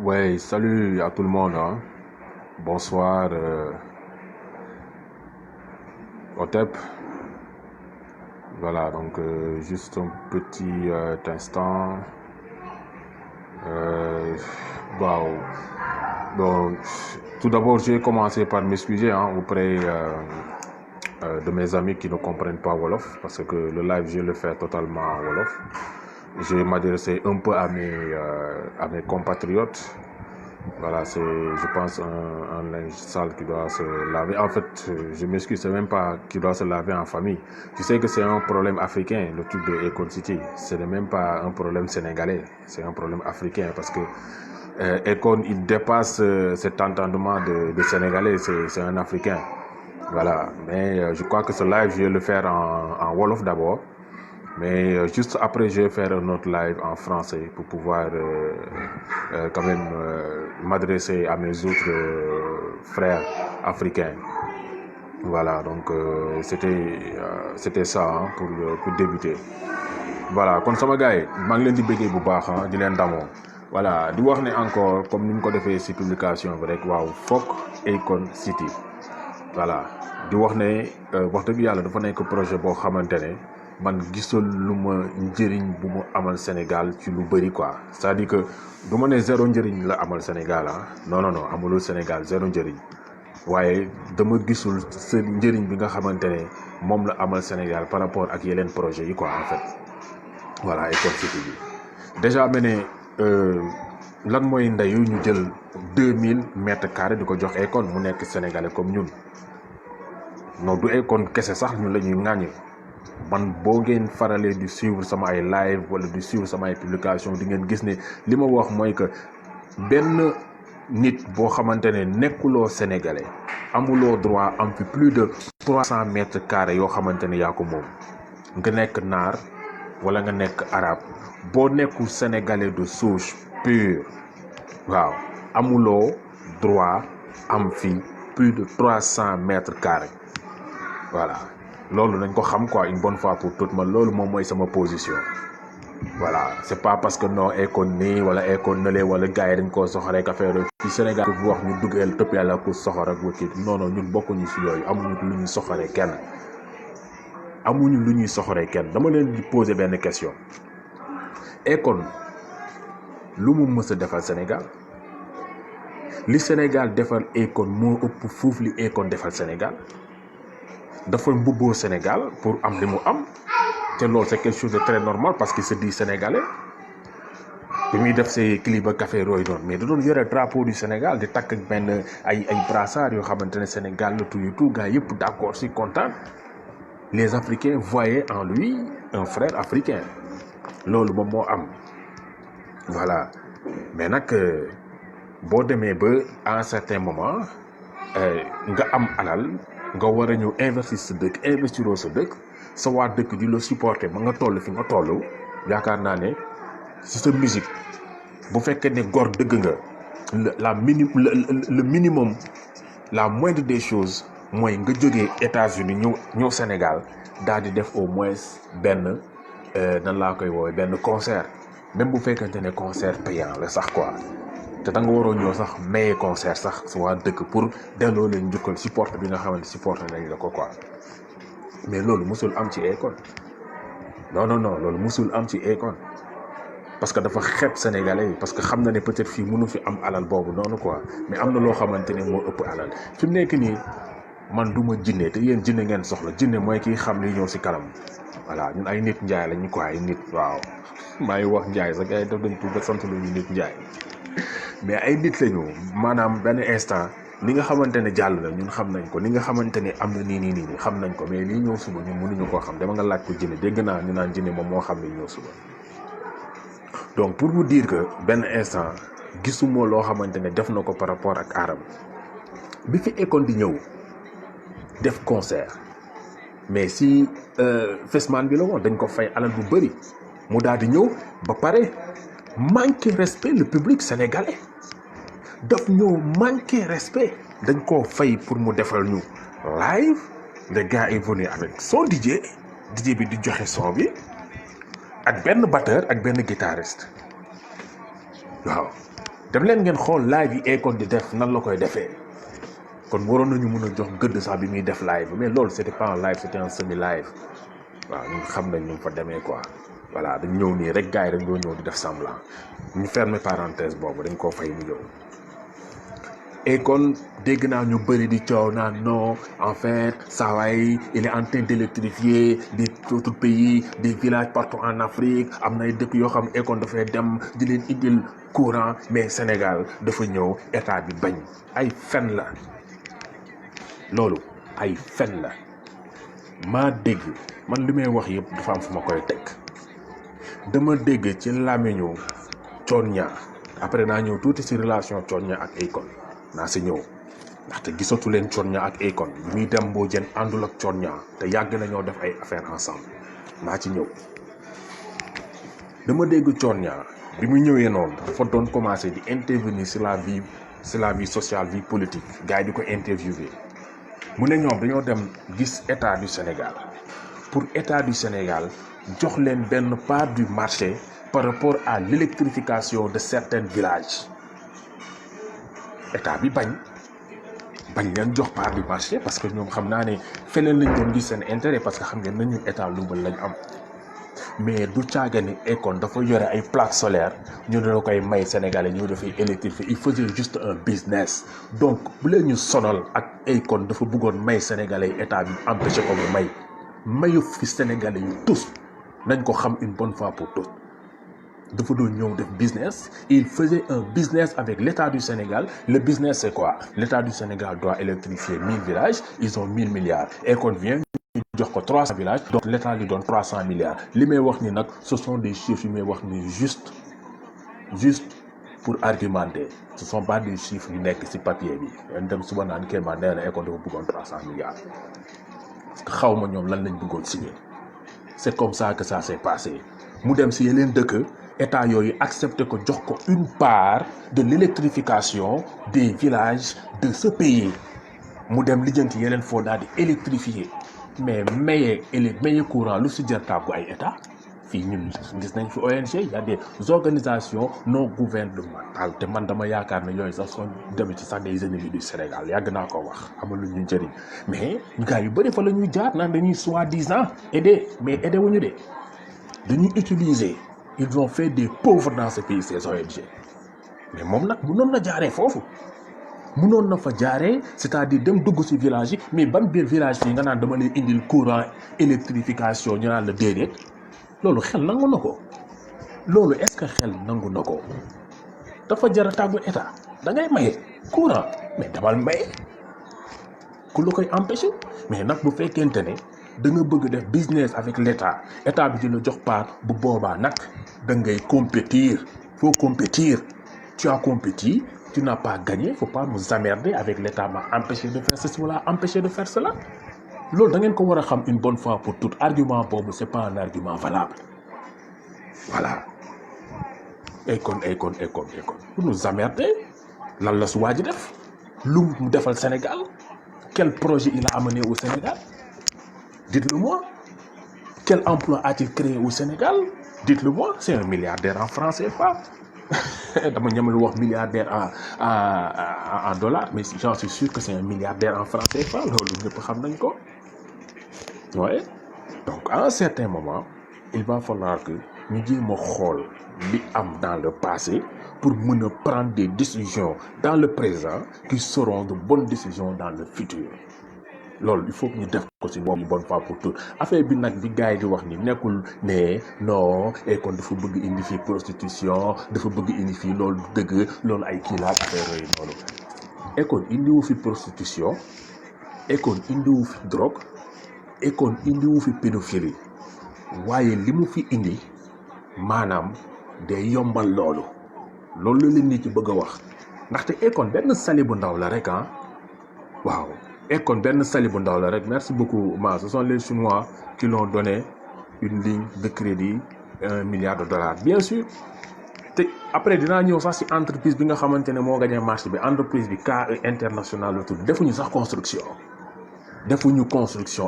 Ouais, salut à tout le monde, hein. Bonsoir, Otep. Voilà, donc juste un petit instant. Euh, Waouh. Bon, tout d'abord, j'ai commencé par m'excuser auprès de mes amis qui ne comprennent pas Wolof, parce que le live, je le fais totalement en Wolof. Je m'adressais un peu à mes compatriotes. Voilà, c'est, je pense, un linge sale qui doit se laver. En fait, je m'excuse, c'est même pas qui doit se laver en famille. Tu sais que c'est un problème africain, le truc de Econ City. Ce n'est même pas un problème sénégalais, c'est un problème africain parce que Econ, il dépasse cet entendement de sénégalais, c'est un africain. Voilà, mais je crois que ce live, je vais le faire en Wolof d'abord. Mais juste après, je vais faire un autre live en français pour pouvoir quand même m'adresser à mes autres frères africains. Voilà, donc c'était ça pour débuter. Voilà, kon sama gars yi maa ngi leen di bëggee bu baax di leen damoo. Voilà, di wax ne encore comme ni mu ko defee si publication bi rek waaw Folk Akon City. Voilà, di wax ne wax dëgg yàlla dafa nekk projet boo xamante ne man gisul lu ma njëriñ bu mu amal Sénégal ci lu bëri quoi. C'est-à-dire que du ma ne zéro njëriñ la amal Sénégal non non non amulul Sénégal zéro njëriñ waaye dama gisul sa njëriñ bi nga xamante ne moom la amal Sénégal par rapport ak yeneen projet yi quoi en fait. Voilà, Akon City bi déjà ma ne lan mooy ndeyu ñu jël 2000 mètres carrés di ko jox Akon mu nekk sénégalais comme ñun. non du Akon kese sax ñun la ñuy ŋàññi man boo ngeen faralee di suivre sama ay live wala di suivre sama ay publication di ngeen gis ne li ma wax mooy que benn nit boo xamante ne nekkuloo sénégalais amuloo droit am fi plus de 300 mètres carrés yoo xamante ne yaa ko moom nga nekk naar wala nga nekk arabe boo nekkul sénégalais de souche pure waaw amuloo droit am fi plus de 300 mètres carrés. Voilà loolu nañ ko xam quoi une bonne fois pour toutes man loolu moom mooy sama position. Voilà c'est pas parce que non Akon nii wala Akon nële wala gars yi dañ koo soxoree ak affaire fi Sénégal bu wax ñu duggeel tëpp yàlla ku soxor ak wëkkit non non ñun bokkuñu si yooyu amuñu lu ñuy soxoree kenn dama leen di poser benn question. Akon lu mu mës a defal Sénégal li Sénégal defal Akon moo ëpp fuuf li Akon defal Sénégal dafa mbubboo Sénégal pour am li mu am te loolu c'est quelque chose de très normal parce qu'il se dit sénégalais bi muy def ses clips ak café yooyu noonu mais da doon yore drapeau du Sénégal di takk ak benn ay brassard yoo xamante ne Sénégal la tout gars yëpp d'accord si kontaan les Africains voyaient en lui un frère africain loolu moom moo am. Voilà mais nag boo demee ba à un certain moment nga am alal nga war a ñëw investir sa dëkk investiroo sa dëkk sa waa dëkk di la supporter ba nga toll fi nga toll yaakaar naa ne si sa musique bu fekkee ne góor dëgg nga le minimum la moindre des choses mooy nga jógee États-Unis ñëw Sénégal daal di def au moins benn nan laa koy woowee benn concert même bu fekkente ne concert payant la sax quoi. te da nga waroo ñëw sax maye concert sax su waa dëkk pour delloo leen njukkal support bi nga xamante supporté nañ la ko quoi mais loolu musul am ci Akon non loolu musul am ci Akon parce que dafa xeeb sénégalais yi parce que xam na ne peut-être fii mënu fi am alal boobu noonu quoi mais am na loo xamante ne moo ëpp alal fi mu nekk nii man du ma jinne te yéen jinne ngeen soxla jinne mooy kiy xam li ñëw si kanam voilà ñun ay nit njaay lañu quoi ay nit waaw maa ngi wax njaay sax ay def dañ tuuba sant lu ñu nit njaay mais ay nit lañu maanaam benn instant li nga xamante ne jàll na ñun xam nañ ko li nga xamante ne am na nii xam nañ ko mais lii ñëw suba ñun mënuñu koo xam dama nga laaj ko jinne dégg naa ñu naan jinne moom moo xam li ñëw suba. Donc pour vous dire que benn instant gisuma loo xamante ne def na ko par rapport ak aaram bi fi Akon di ñëw def concert mais si Fesman bi la woon dañ ko fay alal bu bëri mu daal di ñëw ba pare manquer respect le public sénégalais daf ñëw manquer respect dañ koo fay pour mu defal ñu live le gars est venu avec son DJ bi di joxe son bi ak benn batteur ak benn guitariste waaw dem leen ngeen xool live yi Akon di def nan la koy defee kon waroon nañu mën a jox gëdd sax bi muy def live mais loolu c'était pas un live c'était un semi live waaw ñun xam nañ ñu fa demee quoi voilà dañ ñëw nii rek gars yi dañ doo ñëw di def semblant ñu fermer parenthèse boobu dañ koo fay mu ñëw Akon dégg naa ñu bëri di coow naan non en fait saa waay il est en train d'électrifier des autres pays des villages partout en Afrique am na ay dëkk yoo xam Akon dafay dem di leen indil courant mais Sénégal dafa ñëw état bi bañ ay fen la loolu ay fen la maa dégg man li may wax yëpp dafa am fu ma koy teg dama dégg ci làmmiñu Thione Niang après naa ñëw tuuti ci relation Thione Niang ak Akon naa si ñëw ndaxte gisatu leen Thione Niang ak Akon bi muy dem boo jën àndul ak Thione Niang te yàgg nañoo def ay affaire ensemble naa ci ñëw dama dégg Thione Niang bi mu ñëwee noonu dafa doon commencer di intervenir sur la vie sociale vie politique gars yi di ko interviewer mu ne ñoom dañoo dem gis état du Sénégal pour état du Sénégal jox leen benn part du marché par rapport à l'électrification de certains villages état bi bañ leen jox part du marché parce que ñoom xam naa ne feneen lañ doon gis seen intérêt parce que xam ngeen nañu état lumbal lañ am mais du caaga ni Akon dafa yore ay plaques solaires ñu ne la koy may Sénégalais ñu dafay électrifier il faisait juste un business donc bu leen ñu sonal ak Akon dafa bëggoon may Sénégalais yi état bi empêché ko mu mayu fi Sénégalais yu tous nañ ko xam une bonne fois pour toutes dafa doon ñëw def business il faisait un business avec l'état du Sénégal le business c'est quoi l'état du Sénégal doit électrifier 1000 villages ils ont 1000 milliards Akon vient ñu jox ko 300 villages donc l'état lui donne 300 milliards li may wax ni nag ce sont des chiffres yu may wax ni juste pour argumenter ce sont pas des chiffres yu nekk ci papier bi dañ dem suba naan Kéema nee na Akon dafa bëggoon 300 milliards parce que xaw ma ñoom lan lañ bëggoon signer c'est comme ça que ça s'est passé mu dem ci yeneen dëkk état yooyu accepté ko jox ko une part de l'électrification des villages de ce pays mu dem lijjanti yeneen foo daal di électrifier mais maye courant lu si jar tàggu ay état fii ñun gis nañ fi ONG y a des organisations non gouvernementales te man dama yaakaar ne yooyu sax soo demee ci sax des ennemis du Sénégal yàgg naa ko wax amul lu ñu njëriñ mais gars yu bëri fa la ñuy jaar naan dañuy soi-disant aider mais aider wuñu de dañuy utiliser ils ont fait des pauvres dans ce pays ces ONG mais moom nag mënoon na jaaree foofu mënoon na fa jaaree c'est-à-dire dem dugg ci village yi mais ban biir village fii nga naan dama lay indil courant électrification ñu naan la déedéet loolu xel nangu na ko loolu est-ce que xel nangu na ko dafa jar a tàggu état da ngay maye courant mais damal maye ku la koy empêcher mais nag bu fekkente ne da nga bëgg def business avec l'état état bi dina jox part bu boobaa nag da ngay compétir faut compétir tu as compétit tu n'as pas gagné faut pas nous emmerder avec l'état m'a empêché de faire ceci wala empêché de faire cela loolu da ngeen ko war a xam une bonne fois pour toutes argument boobu c'est pas un argument valable voilà Akon pour nous emmerder lan la su waa ji def lu mu defal Sénégal quel projet il a amené au Sénégal dites-le-moi quel emploi a-t-il créé au Sénégal dites-le-moi c'est un milliardaire en francs CFA dama ñamal wax milliardaire en dollars mais j'en suis sûr que c'est un milliardaire en francs CFA loolu ñëpp xam nañ ko ouais donc à un certain moment il va falloir que ñu jéem a xool li am dans le passé pour mën a prendre des décisions dans le présent qui seront de bonnes décisions dans le futur loolu il faut que ñu def ko ci boobu bonne fois pour tout affaire bi nag bi gars yi di wax ni nekkul ne non Akon dafa bëgg indi fii prostitution dafa bëgg indi fii loolu dëgg loolu ay kii la affaire yooyu noonu Akon indiwu fi prostitution Akon indiwu fi drogue Akon indiwu fi pédophilie waaye li mu fi indi maanaam day yombal loolu la leen nit ci bëgg a wax ndaxte Akon benn sali bu ndaw la rek waaw Akon benn sali bu ndaw la rek merci beaucoup ma ce sont les Chinois qui l'ont donné une ligne de crédit $1 milliard bien sûr te après dinaa ñëw sax ci entreprise bi nga xamante ne moo gagné marché bi entreprise bi KE International la tudd defuñu sax construction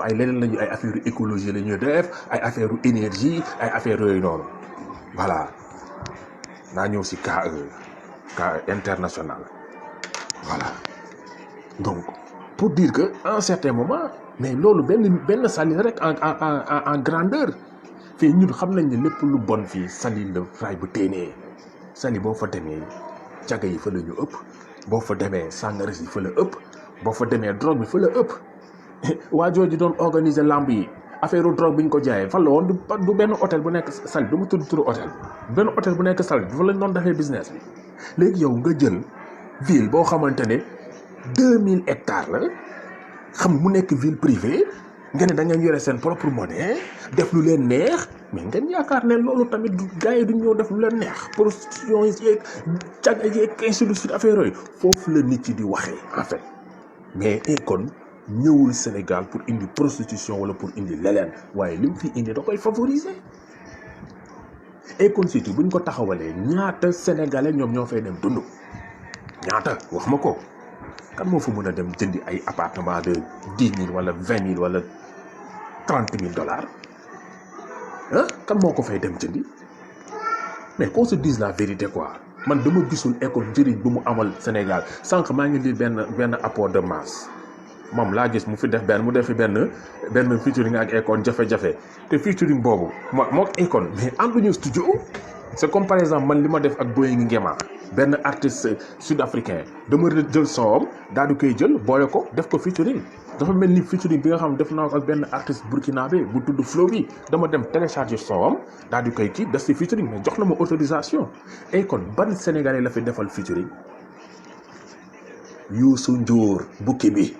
ay leneen lañu ay affaire écologie la ñuy def ay affaire énergie ay affaire yooyu noonu voilà naa ñëw ci KE cas international. Voilà. Donc, pour dire que à un certain moment, mais loolu benn Saly rek en grandeur fii ñun xam nañ ne lépp lu bon fii Saly la raay bu téenee Saly boo fa demee caga yi fa la ñu ëpp boo fa demee sàngara yi fa la ëpp boo fa demee drogue bi fa la ëpp waa jooju doon organiser lamb yi affaire drogue bi ñu ko jaayee fan la woon du benn hôtel bu nekk Saly du ma tudd turu hôtel benn hôtel bu nekk Saly fa lañ doon defee business bi léegi yow nga jël ville boo xamante ne 2000 hectares la xam mu nekk ville privée ngeen ne da ngeen yore seen propre monnaie def lu leen neex mais ngeen yaakaar ne loolu tamit gars yi duñ ñëw def lu leen neex prostitution yi yeeg cag yeeg ainsi de suite affaire yooyu foofu la nit yi di waxee en fait mais Akon ñëwul Sénégal pour indi prostitution wala pour indi leneen waaye li mu fi indi da koy favoriser Akon surtout buñ ko taxawalee ñaata sénégalais ñoom ñoo fay dem dund ñaata wax ma ko. kan moo fa mën a dem jëndi ay appartement de 10 000 wala 20 000 wala 30 000 dollars ah kan moo ko fay dem jëndi mais qu'on se dise la vérité quoi man dama gisul Akon njëriñ bu mu amal Sénégal sànq maa ngi lire benn apport de masse moom laa gis mu fi def mu def fi benn featuring ak Akon jafe-jafe te featuring boobu moo Akon mais ànduñu studio c'est comme par exemple man li ma def ak Boy Nguema benn artiste sud-africain dama jël son daal di koy jël boole ko def ko featuring dafa mel ni featuring bi nga xam def naa ko ak benn artiste burkinabé bu tudd Flow bi dama dem télécharger son daal di koy kii def si featuring mais jox na ma autorisation Akon ban sénégalais la fi defal featuring Youssou Ndour bukki bi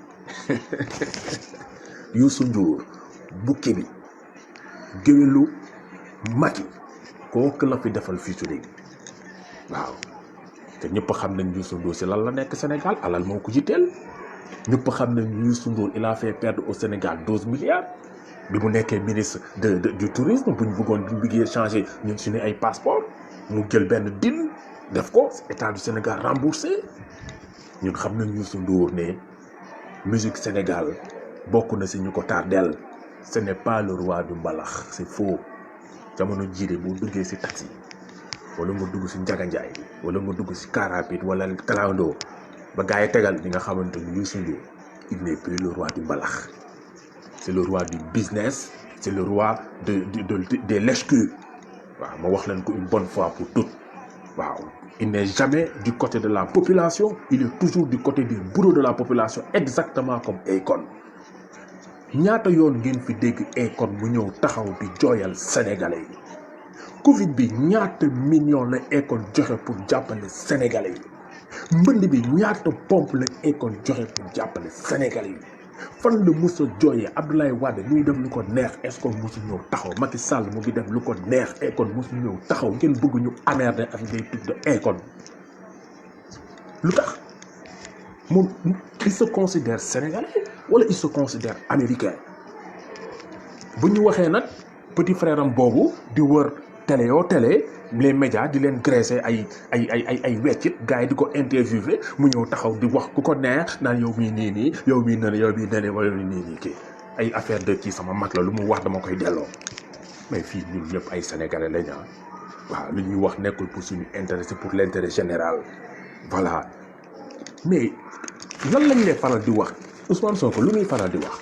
Youssou Ndour bukki bi géwélu Macky kooku la fi defal featuring waaw te ñëpp xam nañ Youssou Ndour si lan la nekk Sénégal alal moo ko jiiteel ñëpp xam nañ Youssou Ndour il a fait perdre au Sénégal 12 milliards bi mu nekkee ministre du tourisme bu ñu bëggee changer ñun suñu ay passeport mu jël benn deal def ko état du Sénégal remboursé ñun xam nañ Youssou Ndour ne musique Sénégal bokk na si ñu ko tardel ce n'est pas le roi du mbalax c'est faux jamono jiide boo duggee si taxi wala nga dugg si Njaga Njaay wala nga dugg si car rapide wala Kalando ba gars yi tegal li nga xamante ni Youssou Ndour il n'est plus le roi du mbalax c'est le roi du business c'est le roi des lèche-cul waaw ma wax leen ko une bonne fois pour toutes waaw il n'est jamais du côté de la population il est toujours du côté des bourreaux de la population exactement comme Akon ñaata yoon ngeen fi dégg Akon mu ñëw taxaw di jooyal sénégalais yi Covid bi ñaata millions la Akon joxe pour jàppale sénégalais yi mbënd bi ñaata pompe la Akon joxe pour jàppale sénégalais yi fan la mos a jooyee Abdoulaye Wade muy def lu ko neex Akon mosu ñëw taxaw Macky Sall mu ngi def lu ko neex Akon mosu ñëw taxaw ngeen bëgg ñu emmerder avec des trucs de Akon lu tax moom il se considère sénégalais wala il se considère américain bu ñu waxee nag petit frère am boobu di wër télé les médias di leen graisser ay weccit gars yi di ko interviewé mu ñëw taxaw di wax ku ko neex naan yow mii nii yow mii nane yow mii nane wala nii kii ay affaire de kii sama mag la lu mu wax dama koy delloo mais fii ñun ñëpp ay sénégalais lañ waaw lu ñuy wax nekkul pour suñu intérêt c'est pour l'intérêt général voilà mais lan lañ lay faral di wax Ousmane Sonko lu muy faral di wax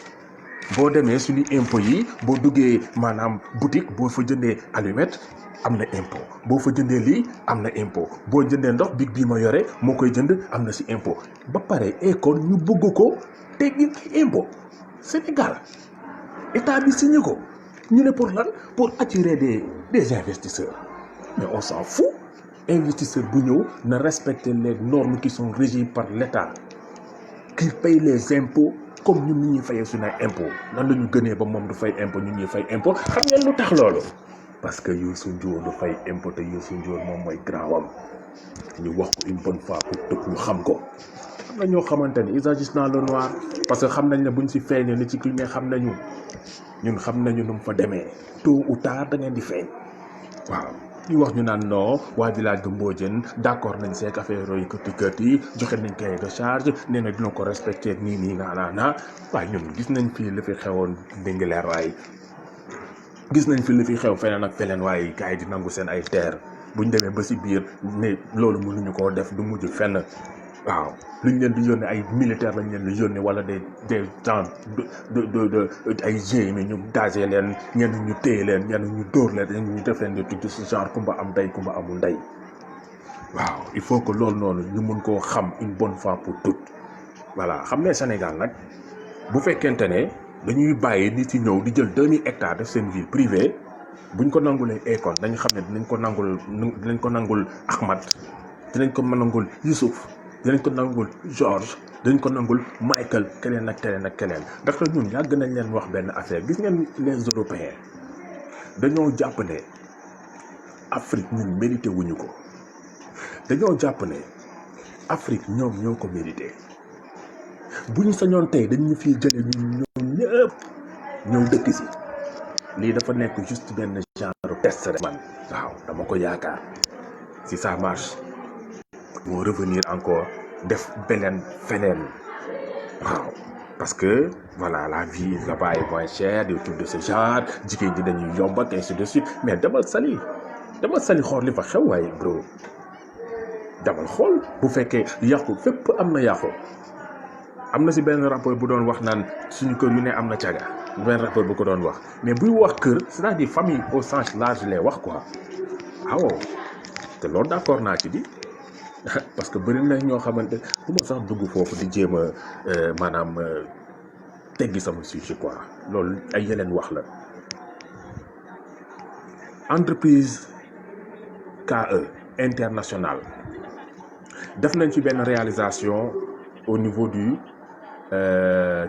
boo demee suñu impôt yi boo duggee maanaam boutique boo fa jëndee allumette am na impôt boo fa jëndee lii am na impôt boo jëndee ndox big bii ma yore moo koy jënd am na si impôt ba pare Akon ñu bëgg ko teggi impôt Sénégal état bi signé ko ñu ne pour lan pour attirer des investisseurs mais on s'en fout investisseur bu ñëw na respecter les normes qui sont régies par l'État qui paye les impôts comme ñun ni ñuy fayee suñu ay impôt nan la ñu gënee ba moom du fay impôt ñun ñuy fay impôt xam ngeen lu tax loolu parce que Youssou Ndour du fay impôt te Youssou Ndour moom mooy grand wam ñu wax ko une bonne fois pour tout ñu xam ko am na ñoo xamante ni ils agissent dans le noir parce que xam nañ ne buñ si feeñee ni ci climat xam nañu ñun xam nañu nu mu fa demee tôt ou tard da ngeen di feeñ waaw ñu wax ñu naan non waa village de Mbodiène d'accord nañ seeg affaire yooyu kët yi joxe nañ cahier de charge nee na dina ko respecté nii naa waaye ñun gis nañ fii li fi xewoon Ndingler waaye gis nañ fi li fi xew feneen ak feneen waaye gars yi di nangu seen ay terre buñ demee ba si biir ne loolu mënuñu koo def du mujj fenn waaw luñ leen di yónnee ay militaire lañ leen di yónnee wala des gens de ay GMI ñu gazé leen ñenn ñu téye leen ñenn ñu dóor leen ñenn ñu def leen di tudd si genre kumba am ndey kumba amul ndey waaw il faut que loolu noonu ñu mun koo xam une bonne fois pour toutes voilà xam ne Sénégal nag bu fekkente ne dañuy bàyyi nit yi ñëw di jël 2000 hectares def seen ville privée buñ ko nangulee Akon dañu xam ne dinañ ko nangul Ahmad dinañ ko nangul Youssouf dinañ ko nangul George dinañ ko nangul Michael keneen ak keneen ak keneen ndaxte ñun yàgg nañ leen wax benn affaire gis ngeen les Européens dañoo jàpp ne Afrique ñun mérité wuñu ko dañoo jàpp ne Afrique ñoom ñoo ko mérité bu ñu sañoon tey dañ ñu fiy jëlee ñun ñoom ñëpp ñëw dëkk si lii dafa nekk juste benn genre test rek man waaw dama ko yaakaar si ça marche moo revenir encore def beneen feneen waaw parce que voilà la vie là-bas est moins chère des trucs de ce genre jigéen ñi dañuy yomb ak ainsi de suite mais demal Saly xool li fa xew waaye bro demal xool bu fekkee yàqu fépp am na yàqu am na si benn rapport bu doon wax naan suñu kër yu ne am na caga benn rapport bu ko doon wax mais buy wax kër c'est-à-dire famille au sens large lay wax quoi waaw te loolu d'accord naa ci di parce que bëri na ñoo xamante bu ma sax dugg foofu di jéem a maanaam teggi sama sujet quoi loolu ay yeneen wax la entreprise KE internationale def nañ ci benn réalisation au niveau du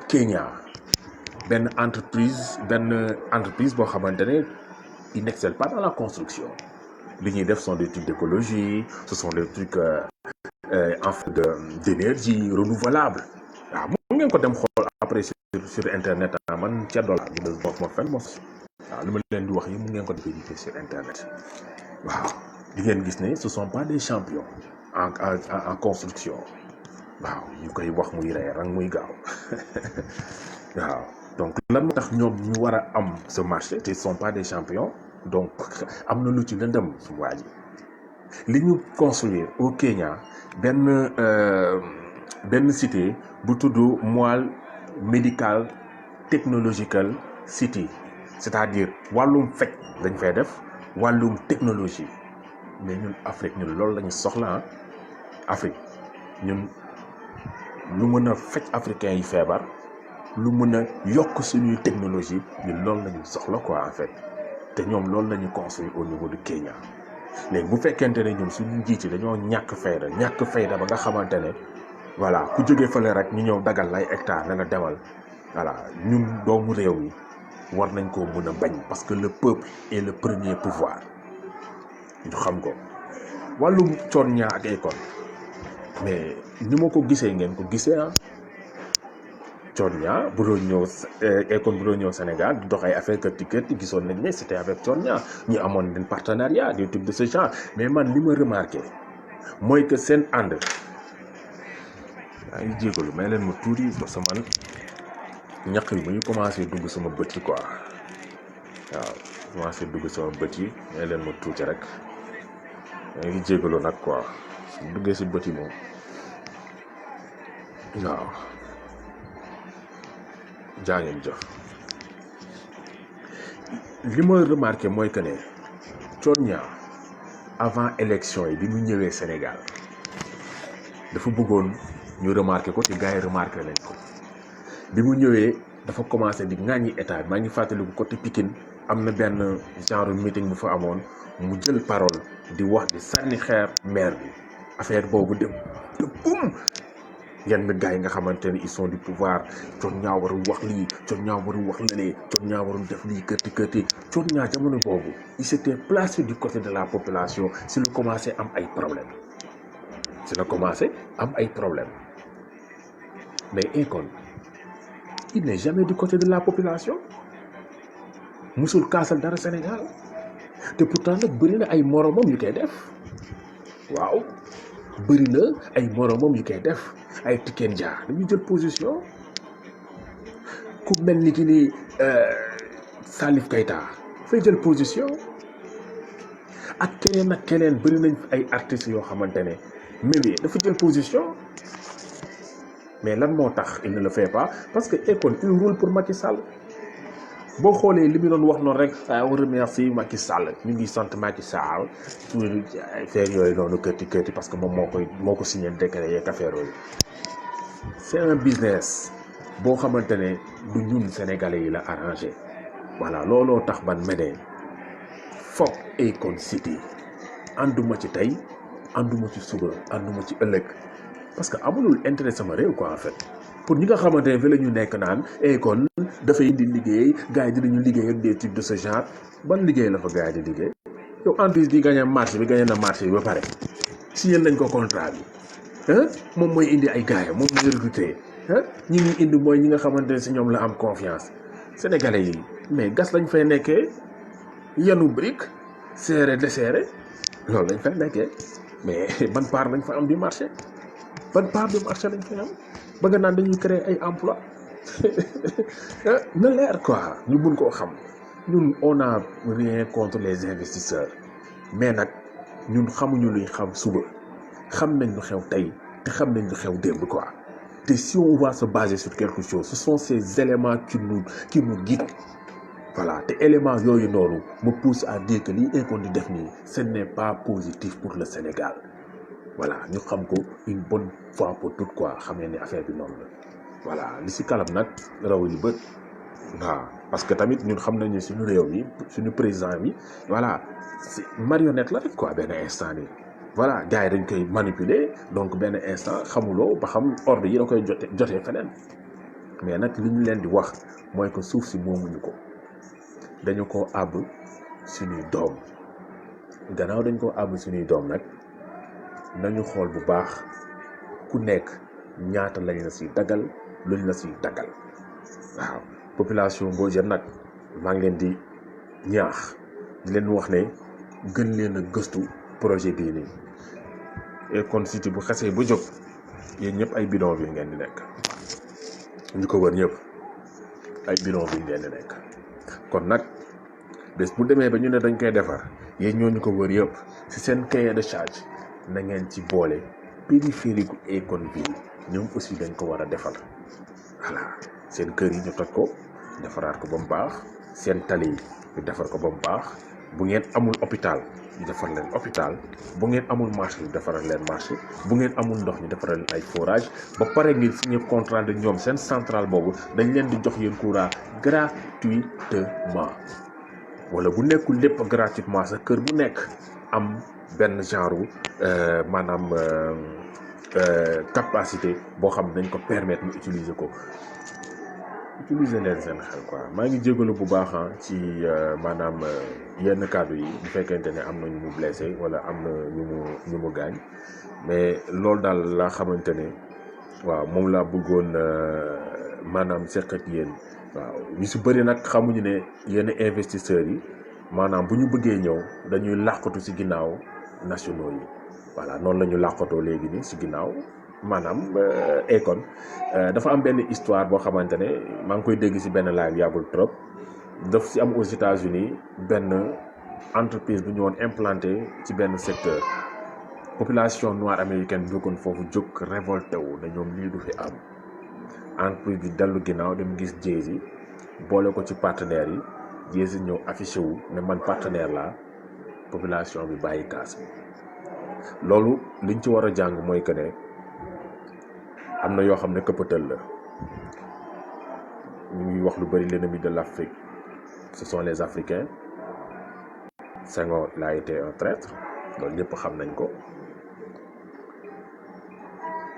Kenya benn entreprise boo xamante ne il n'excelle pas dans la construction li ñuy def sont des trucs d'écologie ce sont des trucs en fait d'énergie renouvelable waaw mu ngeen ko dem xool après sur internet man ca dollar bi ma fen mos waaw li ma leen di wax yi mu ngeen ko defee sur internet waaw di ngeen gis ne ce sont pas des champions en construction waaw ñu koy wax muy rey rang muy gaaw waaw donc lan moo tax ñoom ñu war a am ce marché te ils sont pas des champions donc am na lu ci lëndëm su waa ji li ñu construire au Kenya benn cité bu tudd Mwal Medical Technological City c'est-à-dire wàllum faj dañ fay def wàllum technologie mais ñun Afrique ñun loolu la ñu soxla Afrique ñun lu mën a faj africain yi feebar lu mën a yokk suñuy technologie ñun loolu la ñu soxla quoi en fait te ñoom loolu la ñu construire au niveau du Kenya léegi bu fekkente ne ñoom suñu njiit yi dañoo ñàkk fayda ba nga xamante ne voilà ku jógee fële rek ñu ñëw dagal lay hectare na nga demal voilà ñun doomu réew mi war nañ koo mën a bañ parce que le peuple est le premier pouvoir ñu xam ko wàllum coon ñaa ak Akon mais ni ma ko gisee ngeen ko gisee coon ñaa bu doon ñëw Akon bu doon ñëw Sénégal di dox ay affaire kër ti gisoon nañ ne c'était avec coon ñaa ñu amoon den partenariat des trucs de ce genre mais man li ma remarqué mooy que seen ànd yaa ngi jégalu may leen ma tuuti ba sama ñaq yi bu ñu commencé dugg sama bët yi quoi waaw commencé dugg sama bët yi may leen ma tuuti rek yaa ngi jégalu nag quoi su duggee si bët yi moom waaw jaa ngeen jëf li ma remarqué mooy que ne Thione Niang avant élection yi bi mu ñëwee Sénégal dafa bëggoon ñu remarqué ko te gars yi remarqué nañ ko bi mu ñëwee dafa commencé di ŋàññi état maa ngi fàttaliku côté Pikine am na benn genre meeting bu fa amoon mu jël parole di wax di sànni xeer maire bi affaire boobu de bum yenn gars yi nga xamante ne ils sont du pouvoir Thione Niang warul wax lii Thione Niang warul wax lële Thione Niang warul def lii kërti Thione Niang jamono boobu il s'était placé du côté de la population si la commencé am ay problème mais Akon il n'est jamais du côté de la population musul kaasal dara Sénégal te pourtant nag bëri na ay moromam yu koy def waaw bëri na ay moromam yu koy def ay Tiken Jah dañu jël position ku mel ni ki ni Salif Keita fay jël position ak keneen bëri nañ fi ay artistes yoo xamante ne Mémé dafa jël position mais lan moo tax il ne le fait pas parce que Akon il roule pour Macky Sall boo xoolee li mu doon wax noonu rek on remercie Macky Sall ñu ngi sant Macky Sall pour affaire yooyu noonu kërti parce que moom moo ko signé décret yeeg affaire yooyu c'est un business boo xamante ne du ñun sénégalais yi la arrangé voilà looloo tax man Médé foog Akon City ànduma ci tey ànduma ci suba ànduma ci ëllëg parce que amulul intérêt sama réew quoi en fait pour ñi nga xamante ne fi la ñu nekk naan Akon dafay indi liggéey gars yi dinañu liggéey ak des types de ce genre ban liggéey la fa gars yi di liggéey yow entreprise bi gagné marché bi gagné na marché bi ba pare signé nañ ko contrat bi moom mooy indi ay gars moom mooy recruter ñi ngi indi mooy ñi nga xamante ne si ñoom la am confiance sénégalais yi mais gas lañ fay nekkee yanu brique serré desserré loolu lañ fay nekkee mais ban part lañ fa am du marché ban part du marché lañ fay am ba nga naan dañuy créer ay emploi na leer quoi ñu mun koo xam ñun on a rien contre les investisseurs mais nag ñun xamuñu luy xam suba xam nañ lu xew tey te xam nañ lu xew démb quoi te si on va se baser sur quelque chose ce sont ces éléments qui nous guident voilà te éléments yooyu noonu me pousse à dire que li Akon di def nii ce n'est pas positif pour le Sénégal voilà ñu xam ko une bonne fois pour toutes quoi xam ne ni affaire bi noonu la voilà li si kalam nag raw li bët waaw parce que tamit ñun xam nañu suñu réew mi suñu président bi voilà c'est marionnette la rek quoi benn instant nii voilà gars yi dañ koy manipuler donc benn instant xamuloo ba xam ordre yi da koy jotee feneen mais nag li ñu leen di wax mooy que suuf si moomuñu ko dañu ko àbb suñuy doom gannaaw dañ ko àbb suñuy doom nag nañu xool bu baax ku nekk ñaata lañ la si dagal luñ la si dagal waaw population Mbodiène nag maa ngi leen di ñaax di leen wax ne gën leen a gëstu projet bii nii Akon City bu xasee ba jóg yéen ñëpp ay bidonville ngeen di nekk ñu ko wër ñëpp ay bidonville ngeen di nekk kon nag bés bu demee ba ñu ne dañ koy defar yéen ñoo ñu ko wër yëpp ci seen cahier de charge na ngeen ci boole périphérique Akon bi ñoom aussi dañ ko war a defar voilà seen kër yi ñu toj ko defaraat ko ba mu baax seen tali yi ñu defar ko ba mu baax bu ngeen amul hôpital ñu defar leen hôpital bu ngeen amul marché ñu defaral leen marché bu ngeen amul ndox ñu defaral leen ay forage ba pare ngeen signé contrat de ñoom seen centrale boobu dañ leen di jox yéen courant gratuitement wala bu nekkul lépp gratuitement sa kër bu nekk am benn genre maanaam capacité boo xam ne dañ ko permettre mu utiliser ko utiliser leen seen xel quoi maa ngi jégalu bu baax ci maanaam yenn kàddu yi bu fekkente ne am na ñu mu blessé wala am na ñu mu gaañ mais loolu daal laa xamante ne waaw moom laa bëggoon maanaam seq ak yéen waaw ñu si bëri nag xamuñu ne yenn investisseurs yi maanaam bu ñu bëggee ñëw dañuy làqatu si ginnaaw nationaux yi voilà noonu la ñu làqatoo léegi nii si ginnaaw maanaam Akon dafa am benn histoire boo xamante ne maa ngi koy dégg si benn live yàggul trop daf si am aux États-Unis benn entreprise bu ñu woon implanté ci benn secteur population noire américaine jógoon foofu jóg révolté wu ne ñoom lii du fi am entreprise bi dellu ginnaaw dem gis Jay-Z boole ko ci partenaires yi Jay-Z ñëw affiché wu ne man partenaire laa population bi bàyyi kaas bi loolu liñ ci war a jàng mooy que ne am na yoo xam ne këppatal la ñu ngi wax lu bëri l'ennemi de l'Afrique ce sont les Africains Senghor il a été un traître loolu ñëpp xam nañ ko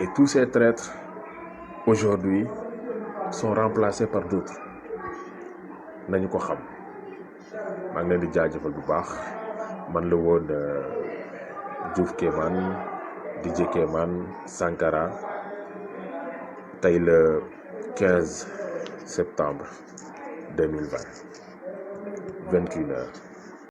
et tous ces traîtres aujourd'hui sont remplacés par d'autres nañu ko xam maa ngi leen di jaajëfal bu baax man la woon Diouf Kéman DJ Kéman Sankara tey le 15 septembre 2020 21h